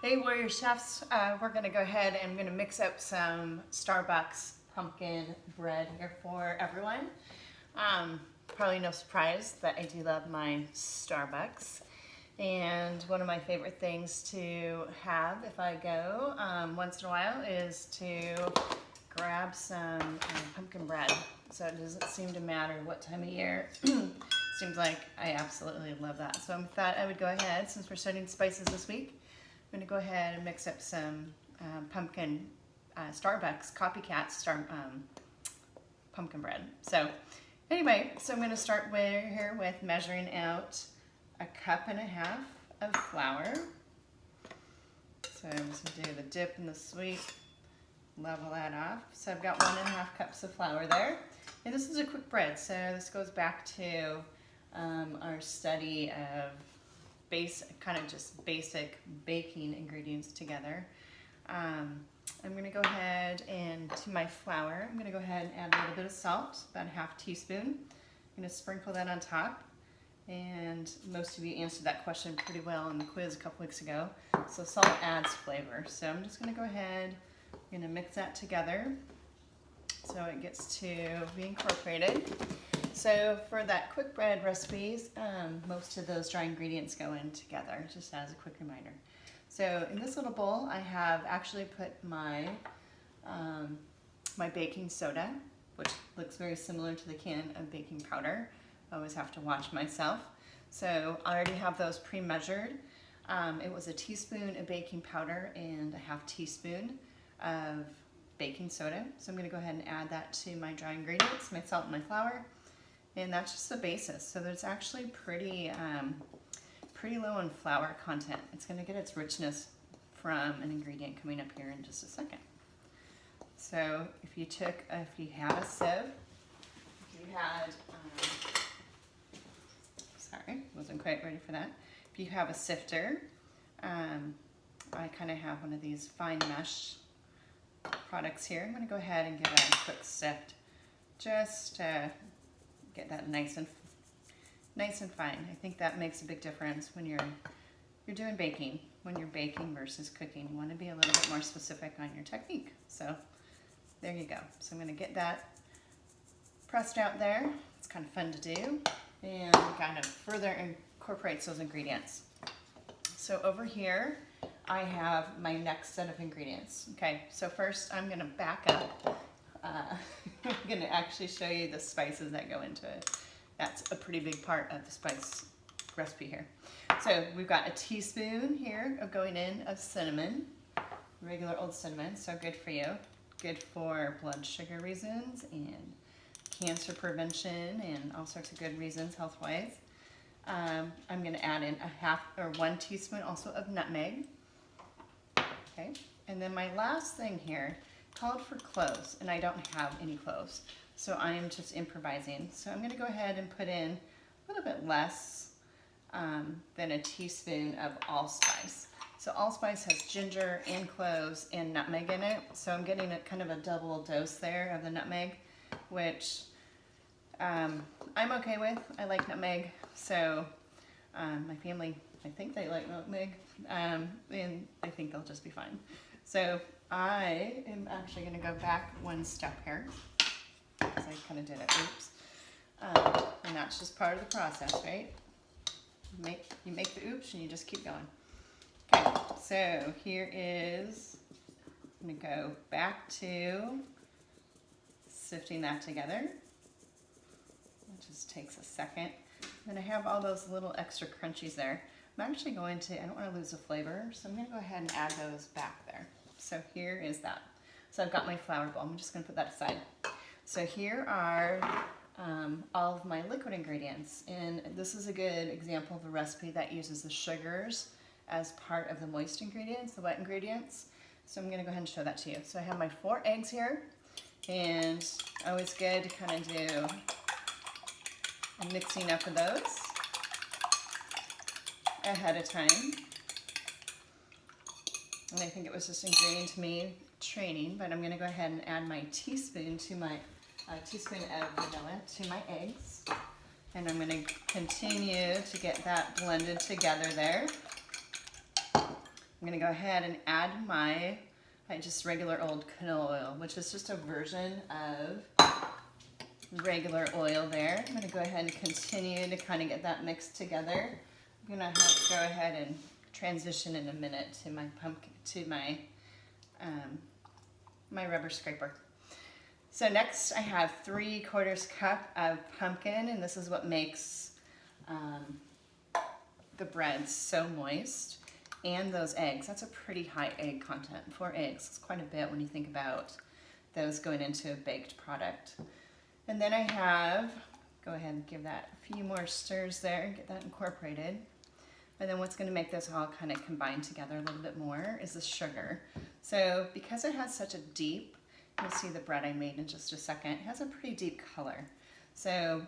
Hey Warrior Chefs, we're going to go ahead and I'm going to mix up some Starbucks pumpkin bread here for everyone. Probably no surprise that I do love my Starbucks. And one of my favorite things to have if I go once in a while is to grab some pumpkin bread. So it doesn't seem to matter what time of year. Seems like I absolutely love that. So I thought I would go ahead, since we're studying spices this week, I'm going to go ahead and mix up some pumpkin Starbucks copycat pumpkin bread. So anyway, so I'm going to start here with measuring out 1.5 cups of flour. So I'm just going to do the dip and the sweep, level that off. So I've got 1.5 cups of flour there. And this is a quick bread, so this goes back to our study of basic baking ingredients together. I'm going to go ahead and to my flour, I'm going to go ahead and add a little bit of salt, about 1/2 teaspoon. I'm going to sprinkle that on top. And most of you answered that question pretty well in the quiz a couple weeks ago. So salt adds flavor. So I'm just going to go ahead, I'm going to mix that together so it gets to be incorporated. So for that quick bread recipes, most of those dry ingredients go in together, just as a quick reminder. So in this little bowl, I have actually put my my baking soda, which looks very similar to the can of baking powder. I always have to watch myself. So I already have those pre-measured. It was 1 teaspoon of baking powder and 1/2 teaspoon of baking soda. So I'm going to go ahead and add that to my dry ingredients, my salt and my flour. And that's just the basis. So there's actually pretty low in flour content. It's going to get its richness from an ingredient coming up here in just a second. So if you had a sieve, if you had, sorry, wasn't quite ready for that. If you have a sifter, I kind of have one of these fine mesh products here. I'm going to go ahead and give that a quick sift, just get that nice and fine. I think that makes a big difference when you're doing baking. When you're baking versus cooking, you want to be a little bit more specific on your technique. So there you go. So I'm going to get that pressed out there. It's kind of fun to do, and kind of further incorporates those ingredients. So over here, I have my next set of ingredients. Okay, so first I'm going to back up. I'm going to actually show you the spices that go into it. That's a pretty big part of the spice recipe here. So we've got 1 teaspoon here of going in of cinnamon, regular old cinnamon, so good for you. Good for blood sugar reasons and cancer prevention and all sorts of good reasons health-wise. I'm going to add in 1 teaspoon also of nutmeg. Okay, and then my last thing here called for cloves, and I don't have any cloves, so I am just improvising. So I'm going to go ahead and put in a little bit less than 1 teaspoon of allspice. So allspice has ginger and cloves and nutmeg in it, so I'm getting a kind of a double dose there of the nutmeg, which I'm okay with. I like nutmeg, so my family, I think they like nutmeg, and I think they'll just be fine. So I am actually going to go back 1 step here, because I kind of did it, oops. And that's just part of the process, right? You make the oops and you just keep going. Okay, so here is, I'm going to go back to sifting that together. It just takes a second. Then I have all those little extra crunchies there. I'm actually going to, I don't want to lose the flavor, so I'm going to go ahead and add those back there. So here is that. So I've got my flour bowl. I'm just going to put that aside. So here are all of my liquid ingredients. And this is a good example of a recipe that uses the sugars as part of the moist ingredients, the wet ingredients. So I'm going to go ahead and show that to you. So I have my 4 eggs here. And always good to kind of do a mixing up of those ahead of time. And I think it was just ingrained to me training, but I'm going to go ahead and add my teaspoon to my teaspoon of vanilla to my eggs. And I'm going to continue to get that blended together there. I'm gonna go ahead and add my just regular old canola oil, which is just a version of regular oil there. I'm gonna go ahead and continue to kind of get that mixed together. I'm gonna have to go ahead and transition in a minute to my pumpkin, to my my rubber scraper. So next I have 3/4 cup of pumpkin, and this is what makes the bread so moist. And those eggs, that's a pretty high egg content. 4 eggs, it's quite a bit when you think about those going into a baked product. And then I have, go ahead and give that a few more stirs there and get that incorporated. And then what's gonna make this all kind of combine together a little bit more is the sugar. So because it has such a deep, you'll see the bread I made in just a second, it has a pretty deep color. So,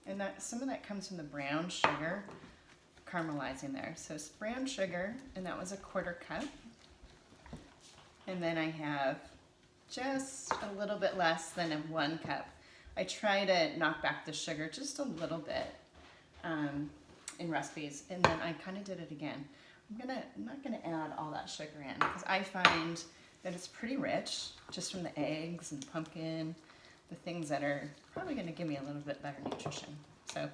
and that some of that comes from the brown sugar caramelizing there. So it's brown sugar, and that was 1/4 cup. And then I have just a little bit less than 1 cup. I try to knock back the sugar just a little bit in recipes, and then I kind of did it again. I'm not gonna add all that sugar in because I find that it's pretty rich just from the eggs and pumpkin, the things that are probably gonna give me a little bit better nutrition. So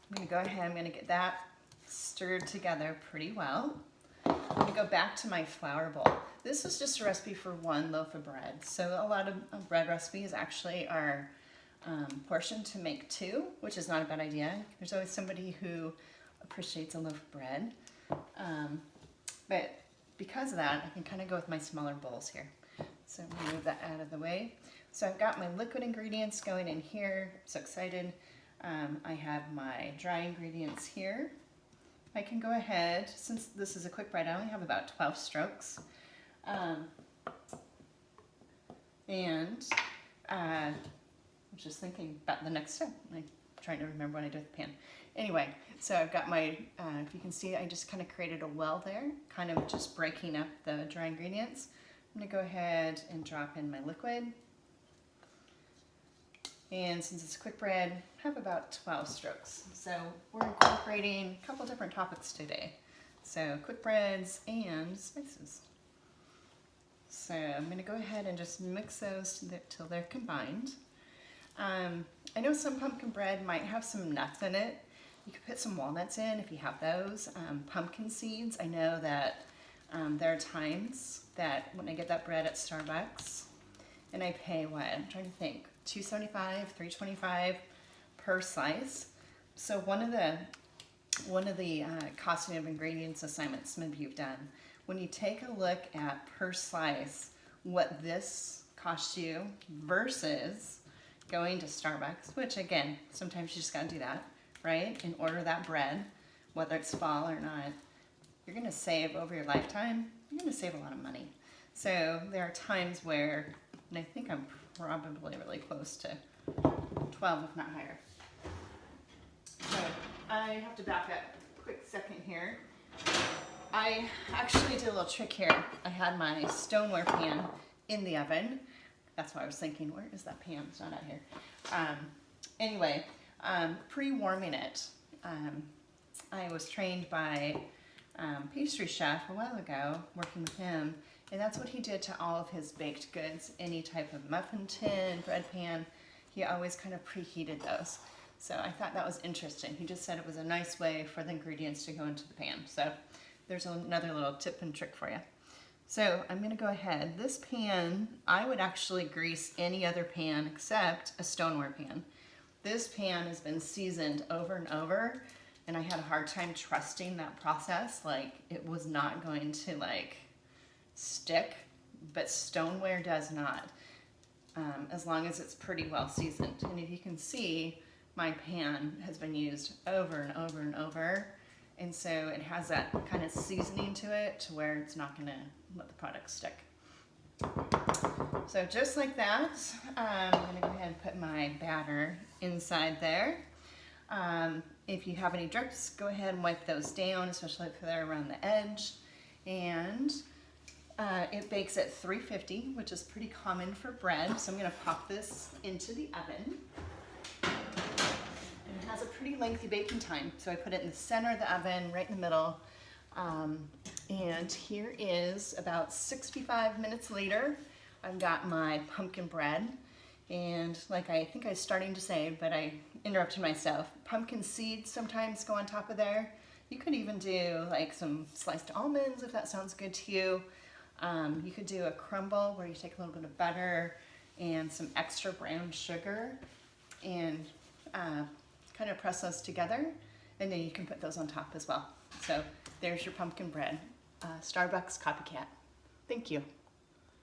I'm gonna go ahead, I'm gonna get that stirred together pretty well. I'm gonna go back to my flour bowl. This is just a recipe for 1 loaf of bread. So a lot of bread recipes actually are portioned to make 2, which is not a bad idea. There's always somebody who appreciates a loaf of bread. But because of that, I can kind of go with my smaller bowls here. So I'm gonna move that out of the way. So I've got my liquid ingredients going in here. I'm so excited. I have my dry ingredients here. I can go ahead, since this is a quick bread, I only have about 12 strokes. I'm just thinking about the next step. I'm trying to remember what I did with the pan. Anyway, so I've got my, if you can see, I just kind of created a well there, kind of just breaking up the dry ingredients. I'm gonna go ahead and drop in my liquid. And since it's quick bread, I have about 12 strokes. So we're incorporating a couple different topics today. So quick breads and spices. So I'm gonna go ahead and just mix those till they're combined. I know some pumpkin bread might have some nuts in it. You could put some walnuts in if you have those. Pumpkin seeds, I know that there are times that when I get that bread at Starbucks and I pay what, I'm trying to think, $2.75, $3.25 per slice. So one of the costing of ingredients assignments maybe you've done, when you take a look at per slice what this costs you versus going to Starbucks, which again, sometimes you just gotta do that, right? And order that bread, whether it's fall or not, you're gonna save over your lifetime, you're gonna save a lot of money. So there are times where, and I think I'm probably really close to 12, if not higher. So I have to back up a quick second here. I actually did a little trick here. I had my stoneware pan in the oven. That's why I was thinking, where is that pan? It's not out here. Anyway, pre-warming it. I was trained by pastry chef a while ago, working with him, and that's what he did to all of his baked goods. Any type of muffin tin, bread pan, he always kind of preheated those. So I thought that was interesting. He just said it was a nice way for the ingredients to go into the pan. So there's another little tip and trick for you. So I'm gonna go ahead. This pan, I would actually grease any other pan except a stoneware pan. This pan has been seasoned over and over, and I had a hard time trusting that process. Like, it was not going to like stick, but stoneware does not, as long as it's pretty well seasoned. And if you can see, my pan has been used over and over and over, and so it has that kind of seasoning to it to where it's not gonna let the product stick. So just like that, I'm gonna go ahead and put my batter inside there. If you have any drips, go ahead and wipe those down, especially if they're around the edge. And it bakes at 350, which is pretty common for bread. So I'm gonna pop this into the oven. And it has a pretty lengthy baking time. So I put it in the center of the oven, right in the middle. And here is about 65 minutes later. I've got my pumpkin bread. And like I think I was starting to say, but I interrupted myself, pumpkin seeds sometimes go on top of there. You could even do like some sliced almonds if that sounds good to you. You could do a crumble where you take a little bit of butter and some extra brown sugar and kind of press those together, and then you can put those on top as well. So there's your pumpkin bread. Starbucks copycat. Thank you.